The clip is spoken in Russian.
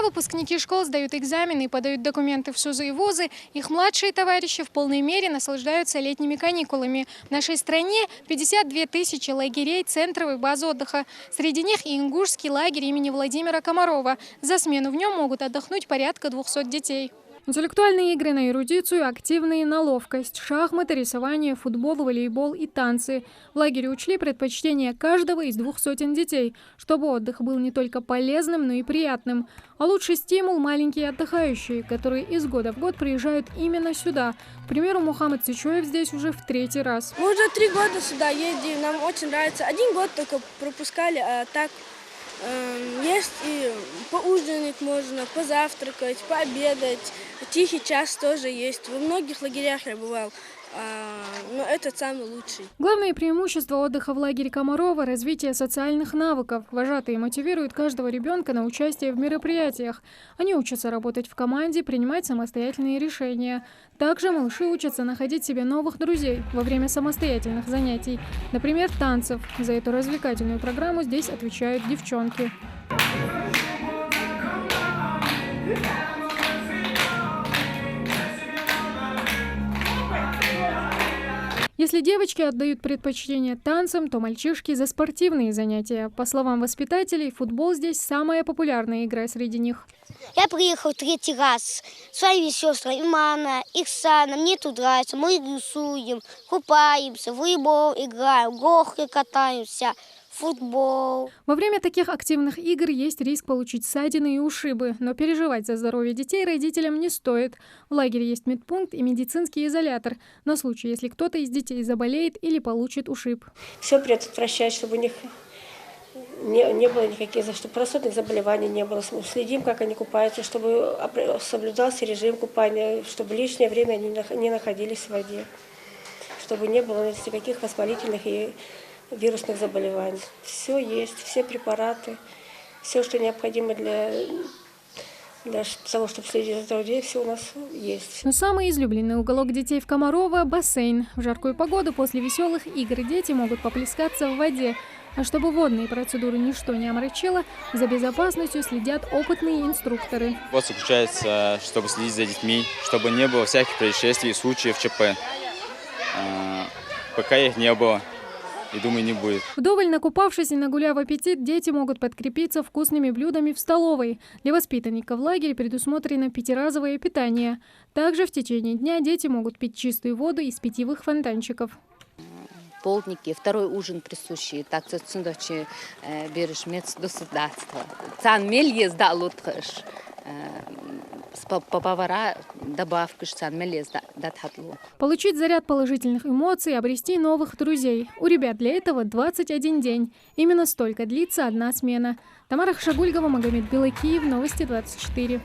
Пока выпускники школ сдают экзамены и подают документы в СУЗы и ВУЗы, их младшие товарищи в полной мере наслаждаются летними каникулами. В нашей стране 52 тысячи лагерей, центров и баз отдыха. Среди них и ингушский лагерь имени Владимира Комарова. За смену в нем могут отдохнуть порядка 200 детей. Интеллектуальные игры на эрудицию, активные на ловкость, шахматы, рисование, футбол, волейбол и танцы. В лагере учли предпочтения каждого из 200 детей, чтобы отдых был не только полезным, но и приятным. А лучший стимул – маленькие отдыхающие, которые из года в год приезжают именно сюда. К примеру, Мухаммад Сычоев здесь уже в 3-й раз. Мы уже 3 года сюда едем, нам очень нравится. 1 год только пропускали, а так есть и поужинать можно, позавтракать, пообедать. Тихий час тоже есть. Во многих лагерях я бывал, но этот самый лучший. Главное преимущество отдыха в лагере Комарова – развитие социальных навыков. Вожатые мотивируют каждого ребенка на участие в мероприятиях. Они учатся работать в команде, принимать самостоятельные решения. Также малыши учатся находить себе новых друзей во время самостоятельных занятий. Например, танцев. За эту развлекательную программу здесь отвечают девчонки. Если девочки отдают предпочтение танцам, то мальчишки за спортивные занятия. По словам воспитателей, футбол здесь самая популярная игра среди них. Я приехал 3-й раз с своими сестрами, Имана, Ихсана. Мне тут нравится. Мы рисуем, купаемся, в волейбол играем, горки катаемся. Футбол. Во время таких активных игр есть риск получить ссадины и ушибы, но переживать за здоровье детей родителям не стоит. В лагере есть медпункт и медицинский изолятор на случай, если кто-то из детей заболеет или получит ушиб. Все предотвращать, чтобы у них не было никаких, чтобы простудных заболеваний не было. Следим, как они купаются, чтобы соблюдался режим купания, чтобы лишнее время они не находились в воде, чтобы не было никаких воспалительных и вирусных заболеваний. Все есть, все препараты, все, что необходимо для того, чтобы следить за здоровьем, все у нас есть. Но самый излюбленный уголок детей в Комарова – бассейн. В жаркую погоду после веселых игр дети могут поплескаться в воде. А чтобы водные процедуры ничто не омрачило, за безопасностью следят опытные инструкторы. Вот заключается, чтобы следить за детьми, чтобы не было всяких происшествий, случаев ЧП. Пока их не было. И думаю, не будет. Вдоволь накупавшись и нагуляв аппетит, дети могут подкрепиться вкусными блюдами в столовой. Для воспитанников в лагере предусмотрено 5-разовое питание. Также в течение дня дети могут пить чистую воду из питьевых фонтанчиков. Полдники, второй ужин присущий. Так что цундочи берешь медсудоседатство. Цан мель езда лутхаш. Повара добавки шцан мель датхатлу. Получить заряд положительных эмоций, обрести новых друзей. У ребят для этого 21 день. Именно столько длится одна смена. Тамара Хшагульгова, Магомед Белокиев, Новости 24.